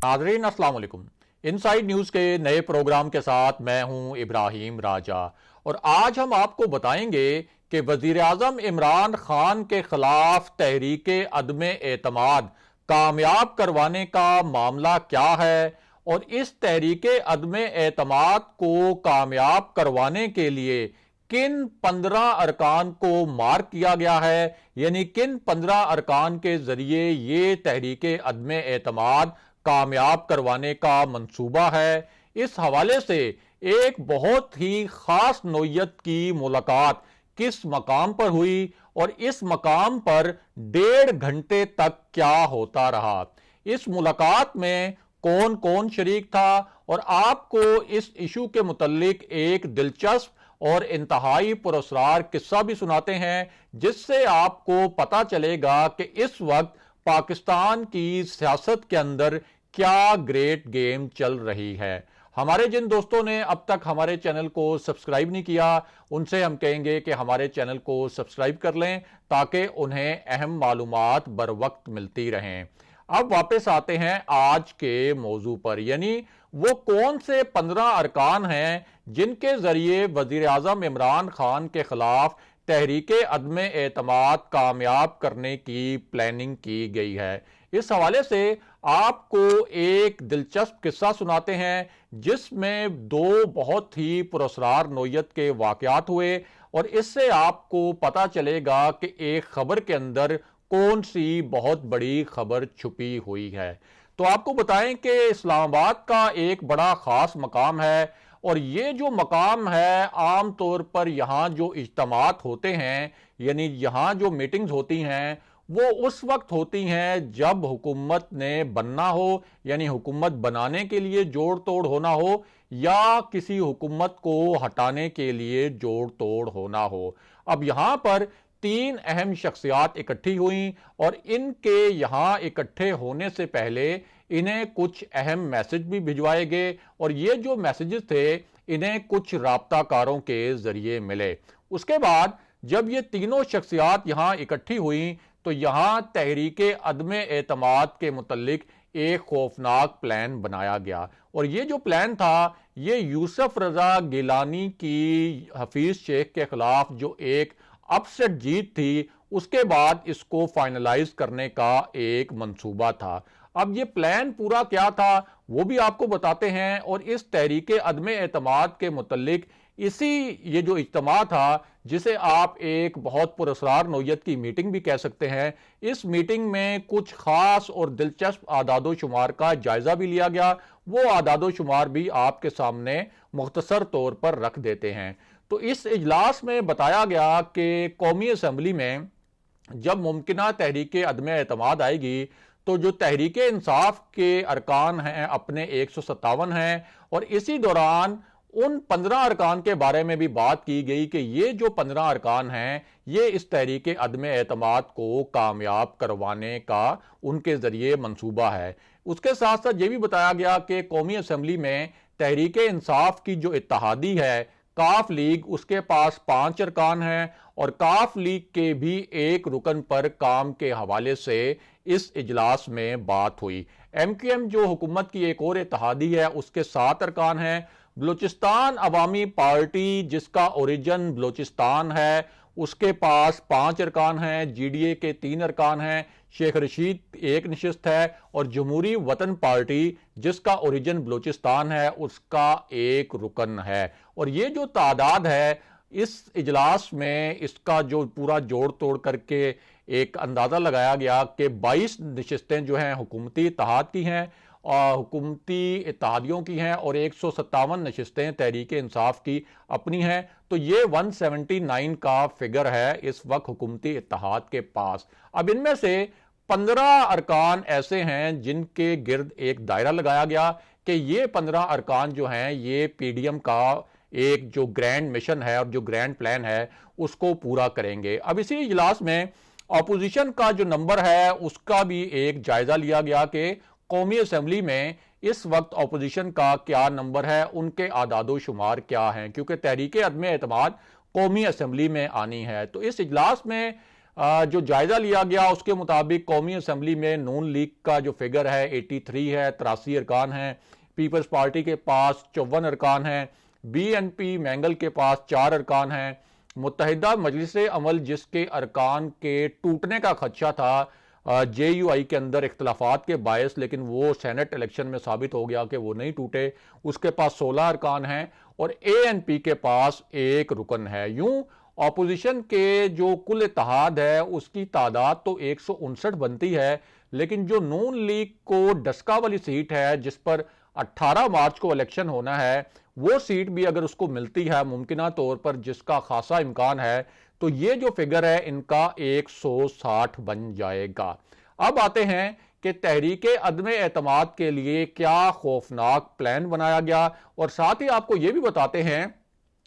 नाज़रीन अस्सलाम वालेकुम। इनसाइड न्यूज़ के नए प्रोग्राम के साथ मैं हूं इब्राहिम राजा और आज हम आपको बताएंगे कि वज़ीर आज़म इमरान खान के खिलाफ तहरीके अदम एतमाद कामयाब करवाने का मामला क्या है और इस तहरीके अदम एतमाद को कामयाब करवाने के लिए किन 15 अरकान को मार्क किया गया है, यानी किन 15 अरकान के जरिए ये तहरीके अदम एतमाद कामयाब करवाने का मंसूबा है। इस हवाले से एक बहुत ही खास नौयत की मुलाकात किस मकाम पर हुई और इस मकाम पर 1.5 घंटे तक क्या होता रहा, इस मुलाकात में कौन कौन शरीक था और आपको इस इशू के मुतल्लिक एक दिलचस्प और इंतहाई पुरअसरार किस्सा भी सुनाते हैं जिससे आपको पता चलेगा कि इस वक्त पाकिस्तान की सियासत के अंदर क्या ग्रेट गेम चल रही है। हमारे जिन दोस्तों ने अब तक हमारे चैनल को सब्सक्राइब नहीं किया उनसे हम कहेंगे कि हमारे चैनल को सब्सक्राइब कर लें ताकि उन्हें अहम मालूमात बर वक्त मिलती रहें। अब वापस आते हैं आज के मौजू पर, यानी वो कौन से 15 अरकान हैं जिनके जरिए वजीर आजम इमरान खान के खिलाफ तहरीके अदम एतमाद कामयाब करने की प्लानिंग की गई है। इस हवाले से आपको एक दिलचस्प किस्सा सुनाते हैं जिसमें 2 बहुत ही पुरअसरार नौयत के वाकयात हुए और इससे आपको पता चलेगा कि एक खबर के अंदर कौन सी बहुत बड़ी खबर छुपी हुई है। तो आपको बताएं कि इस्लामाबाद का एक बड़ा खास मकाम है और ये जो मकाम है आम तौर पर यहाँ जो इज्तिमात होते हैं, यानी यहाँ जो मीटिंग्स होती हैं वो उस वक्त होती हैं जब हुकूमत ने बनना हो, यानी हुकूमत बनाने के लिए जोड़ तोड़ होना हो या किसी हुकूमत को हटाने के लिए जोड़ तोड़ होना हो। अब यहाँ पर 3 अहम शख्सियात इकट्ठी हुई और इनके यहाँ इकट्ठे होने से पहले इन्हें कुछ अहम मैसेज भी भिजवाए गए और ये जो मैसेजेस थे इन्हें कुछ राब्ताकारों के जरिए मिले। उसके बाद जब ये तीनों शख्सियात यहाँ इकट्ठी हुई तो यहाँ तहरीके अदम एतमाद के मुतल्लिक एक खौफनाक प्लान बनाया गया और ये जो प्लान था ये यूसुफ रजा गिलानी की हफीज शेख के खिलाफ जो एक अपसेट जीत थी उसके बाद इसको फाइनलाइज करने का एक मंसूबा था। अब ये प्लान पूरा क्या था वो भी आपको बताते हैं और इस तहरीके अदम एतमाद के मुतल्लिक इसी ये जो इज्तिमा था जिसे आप एक बहुत पुरअसरार नौयत की मीटिंग भी कह सकते हैं, इस मीटिंग में कुछ खास और दिलचस्प आदादो शुमार का जायजा भी लिया गया। वो आदादो शुमार भी आपके सामने मुख्तसर तौर पर रख देते हैं। तो इस इजलास में बताया गया कि कौमी असम्बली में जब मुमकिना तहरीके अदम एतमाद आएगी तो जो तहरीके इंसाफ के अरकान हैं अपने 157 हैं और इसी दौरान उन 15 अरकान के बारे में भी बात की गई कि ये जो 15 अरकान हैं ये इस तहरीके अदम एतमाद को कामयाब करवाने का उनके जरिए मंसूबा है। उसके साथ साथ ये भी बताया गया कि कौमी असम्बली में तहरीके इंसाफ की जो इत्तेहादी है काफ लीग उसके पास 5 अरकान हैं और काफ लीग के भी एक रुकन पर काम के हवाले से इस इजलास में बात हुई। MQM जो हुकूमत की एक और इत्तेहादी है उसके 7 अरकान हैं। बलूचिस्तान अवामी पार्टी जिसका ओरिजिन बलूचिस्तान है उसके पास 5 अरकान हैं। GDA के 3 अरकान हैं। शेख रशीद एक नशिस्त है और जमहूरी वतन पार्टी जिसका ओरिजिन बलूचिस्तान है उसका एक रुकन है। और ये जो तादाद है इस इजलास में इसका जो पूरा जोड़ तोड़ करके एक अंदाज़ा लगाया गया कि 22 नशिस्तें जो हैं हुकूमती इत्तेहाद की हैं और हुकूमती इत्तेहादियों की हैं और 157 नशिस्तें तहरीके इंसाफ की अपनी हैं। तो ये 179 का फिगर है इस वक्त हुकूमती इत्तेहाद के पास। अब इनमें से 15 अरकान ऐसे हैं जिनके गिर्द एक दायरा लगाया गया कि ये 15 अरकान जो हैं ये PDM का एक जो ग्रैंड मिशन है और जो ग्रैंड प्लान है उसको पूरा करेंगे। अब इसी इजलास में अपोजिशन का जो नंबर है उसका भी एक जायजा लिया गया कि कौमी असम्बली में इस वक्त अपोजिशन का क्या नंबर है, उनके आदादो शुमार क्या हैं, क्योंकि तहरीके अदम एतमाद कौमी असम्बली में आनी है। तो इस इजलास में जो जायजा लिया गया उसके मुताबिक कौमी असम्बली में नून लीग का जो फिगर है 83 है, 83 अरकान हैं। पीपल्स पार्टी के पास 54 अरकान हैं। BNP मैंगल के पास 4 अरकान हैं। मुत्तहिदा मजलिस अमल जिसके अरकान के टूटने का खदशा था JUI के अंदर इख्तलाफात के बायस, लेकिन वो सेनेट इलेक्शन में साबित हो गया कि वो नहीं टूटे, उसके पास 16 अरकान हैं और ANP के पास 1 रुकन है। यूं अपोजिशन के जो कुल इत्तेहाद है उसकी तादाद तो 159 बनती है, लेकिन जो नून लीग को डस्का वाली सीट है जिस पर 18 मार्च को इलेक्शन होना है, वो सीट भी अगर उसको मिलती है मुमकिना तौर पर, जिसका खासा इम्कान है, तो ये जो फिगर है इनका 160 बन जाएगा। अब आते हैं कि तहरीक अदम एतमाद के लिए क्या खौफनाक प्लान बनाया गया, और साथ ही आपको ये भी बताते हैं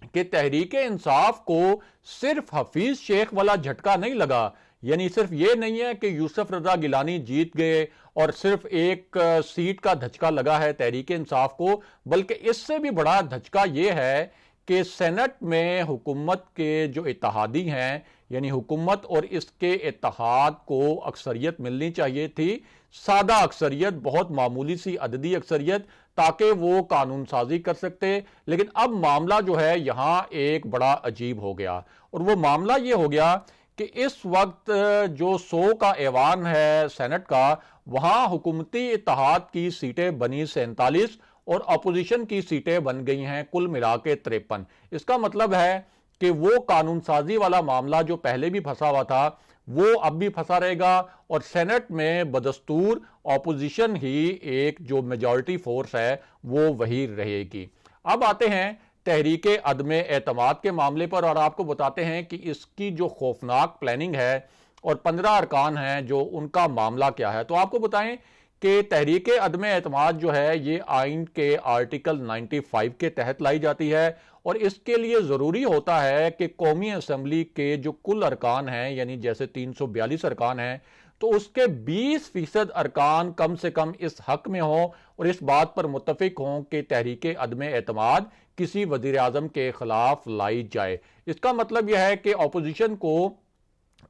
कि तहरीक इंसाफ को सिर्फ हफीज शेख वाला झटका नहीं लगा। यानी सिर्फ ये नहीं है कि यूसुफ रजा गिलानी जीत गए और सिर्फ एक सीट का धचका लगा है तहरीक इंसाफ को, बल्कि इससे भी बड़ा धचका ये है कि सेनेट में हुकूमत के जो इत्तेहादी हैं, यानी हुकूमत और इसके इत्तेहाद को अक्सरियत मिलनी चाहिए थी, सादा अक्सरियत, बहुत मामूली सी अददी अक्सरियत, ताकि वो कानून साजी कर सकते। लेकिन अब मामला जो है यहां एक बड़ा अजीब हो गया, और वो मामला ये हो गया कि इस वक्त जो 100 का ऐवान है सेनेट का, वहां हुकूमती इत्तेहाद की सीटें बनी 47 और अपोजिशन की सीटें बन गई हैं कुल मिला के 53। इसका मतलब है कि वो कानून साजी वाला मामला जो पहले भी फंसा हुआ था वो अब भी फंसा रहेगा, और सेनेट में बदस्तूर अपोजिशन ही एक जो मेजॉरिटी फोर्स है वो वही रहेगी। अब आते हैं तहरीक अदम एतमाद के मामले पर, और आपको बताते हैं कि इसकी जो खौफनाक प्लानिंग है और 15 अरकान हैं जो उनका मामला क्या है। तो आपको बताएं कि तहरीक अदम एतमाद जो है ये आइन के आर्टिकल 95 के तहत लाई जाती है, और इसके लिए ज़रूरी होता है कि कौमी असम्बली के जो कुल अरकान हैं, यानी जैसे 342 अरकान हैं, तो उसके 20% अरकान कम से कम इस हक में हों और इस बात पर मुत्तफिक हों कि तहरीक अदम एतमाद किसी वज़ीर आज़म के खिलाफ लाई जाए। इसका मतलब यह है कि अपोजिशन को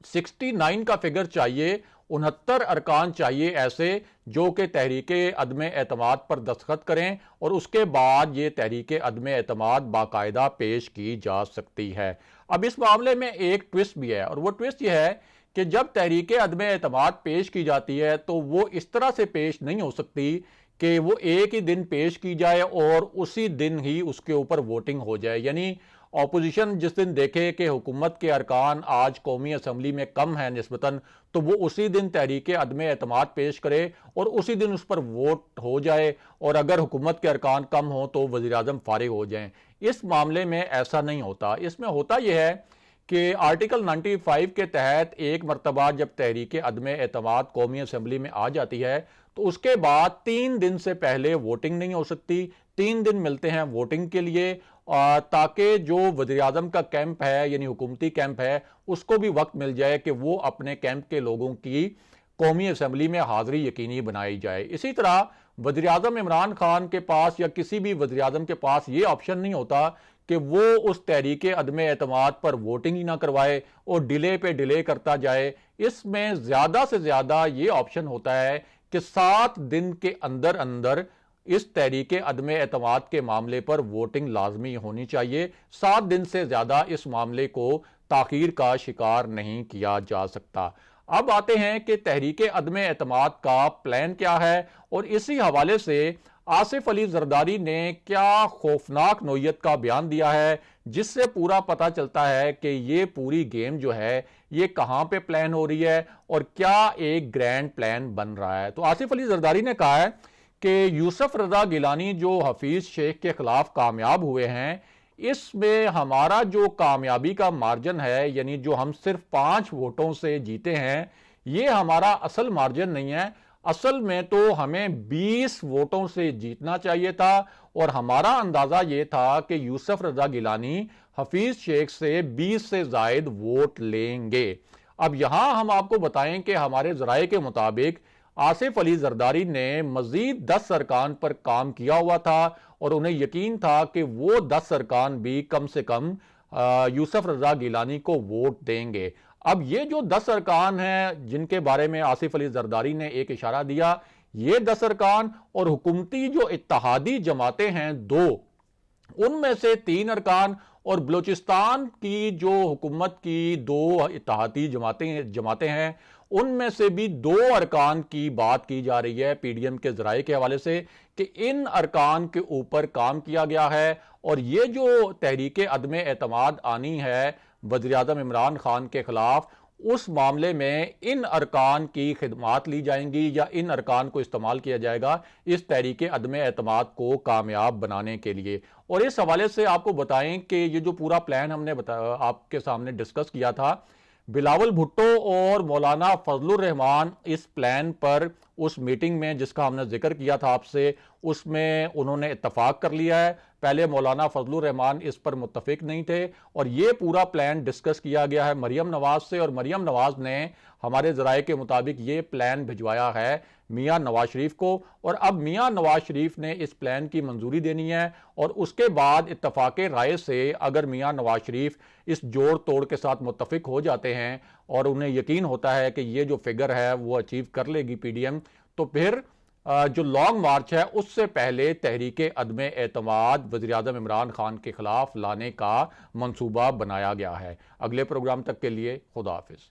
69 का फिगर चाहिए, 69 अरकान चाहिए ऐसे जो कि तहरीक अदम एतमाद पर दस्तखत करें, और उसके बाद ये तहरीक अदम एतमाद बाकायदा पेश की जा सकती है। अब इस मामले में एक ट्विस्ट भी है, और वो ट्विस्ट ये है कि जब तहरीक अदम एतमाद पेश की जाती है तो वो इस तरह से पेश नहीं हो सकती कि वो एक ही दिन पेश की जाए और उसी दिन ही उसके ऊपर वोटिंग हो जाए। यानी ऑपोजिशन जिस दिन देखे कि हुकूमत के अरकान आज कौमी असम्बली में कम है निस्बतन, तो वो उसी दिन तहरीक अदम एतमाद पेश करे और उसी दिन उस पर वोट हो जाए, और अगर हुकूमत के अरकान कम हो तो वज़ीर आज़म फारिग हो जाएं। इस मामले में ऐसा नहीं होता। इसमें होता यह है कि आर्टिकल 95 के तहत एक मरतबा जब तहरीक अदम एतमाद कौमी असम्बली में आ जाती है तो उसके बाद 3 दिन से पहले वोटिंग नहीं हो सकती। 3 दिन मिलते हैं वोटिंग के लिए, ताकि जो वज़ीर आज़म का कैंप है यानी हुकूमती कैंप है उसको भी वक्त मिल जाए कि वो अपने कैंप के लोगों की कौमी असम्बली में हाजिरी यकीनी बनाई जाए। इसी तरह वज़ीर आज़म इमरान खान के पास या किसी भी वज़ीर आज़म के पास ये ऑप्शन नहीं होता कि वो उस तहरीक अदम एतमाद पर वोटिंग ही ना करवाए और डिले पे डिले करता जाए। इसमें ज़्यादा से ज़्यादा ये ऑप्शन होता है कि 7 दिन के अंदर अंदर इस तहरीक अदम एतमाद के मामले पर वोटिंग लाजमी होनी चाहिए। 7 दिन से ज़्यादा इस मामले को ताख़ीर का शिकार नहीं किया जा सकता। अब आते हैं कि तहरीक अदम एतमाद का प्लान क्या है, और इसी हवाले से आसिफ अली जरदारी ने क्या खौफनाक नोयत का बयान दिया है, जिससे पूरा पता चलता है कि ये पूरी गेम जो है ये कहां पे प्लान हो रही है और क्या एक ग्रैंड प्लान बन रहा है। तो आसिफ अली जरदारी ने कहा है कि यूसुफ रजा गिलानी जो हफीज शेख के खिलाफ कामयाब हुए हैं, इसमें हमारा जो कामयाबी का मार्जिन है, यानी जो हम सिर्फ 5 वोटों से जीते हैं, ये हमारा असल मार्जिन नहीं है। असल में तो हमें 20 वोटों से जीतना चाहिए था, और हमारा अंदाजा ये था कि यूसुफ रजा गिलानी हफीज शेख से 20 से जायद वोट लेंगे। अब यहां हम आपको बताएं कि हमारे जराये के मुताबिक आसिफ अली जरदारी ने मजीद 10 अरकान पर काम किया हुआ था, और उन्हें यकीन था कि वो 10 अरकान भी कम से कम यूसुफ रजा गिलानी को वोट देंगे। اب یہ جو 10 ارکان ہیں جن کے بارے میں آصف علی زرداری نے ایک اشارہ دیا، یہ 10 ارکان اور حکومتی جو اتحادی جماعتیں ہیں 2، ان میں سے 3 ارکان اور بلوچستان کی جو حکومت کی 2 اتحادی جماعتیں ہیں ان میں سے بھی 2 ارکان کی بات کی جا رہی ہے پی ڈی ایم کے ذرائع کے حوالے سے کہ ان ارکان کے اوپر کام کیا گیا ہے، اور یہ جو تحریک عدم اعتماد آنی ہے وزیر اعظم عمران خان کے خلاف، اس معاملے میں ان ارکان کی خدمات لی جائیں گی یا ان ارکان کو استعمال کیا جائے گا اس تحریک عدم اعتماد کو کامیاب بنانے کے لیے۔ اور اس حوالے سے آپ کو بتائیں کہ یہ جو پورا پلان ہم نے آپ کے سامنے ڈسکس کیا تھا، بلاول بھٹو اور مولانا فضل الرحمان اس پلان پر اس میٹنگ میں جس کا ہم نے ذکر کیا تھا آپ سے، اس میں انہوں نے اتفاق کر لیا ہے۔ پہلے مولانا فضل الرحمان اس پر متفق نہیں تھے، اور یہ پورا پلان ڈسکس کیا گیا ہے مریم نواز سے، اور مریم نواز نے ہمارے ذرائع کے مطابق یہ پلان بھجوایا ہے میاں نواز شریف کو، اور اب میاں نواز شریف نے اس پلان کی منظوری دینی ہے، اور اس کے بعد اتفاق رائے سے اگر میاں نواز شریف اس جوڑ توڑ کے ساتھ متفق ہو جاتے ہیں اور انہیں یقین ہوتا ہے کہ یہ جو فگر ہے وہ اچیو کر لے گی پی ڈی ایم، تو پھر جو لانگ مارچ ہے اس سے پہلے تحریک عدم اعتماد وزیر اعظم عمران خان کے خلاف لانے کا منصوبہ بنایا گیا ہے۔ اگلے پروگرام تک کے لیے خدا حافظ۔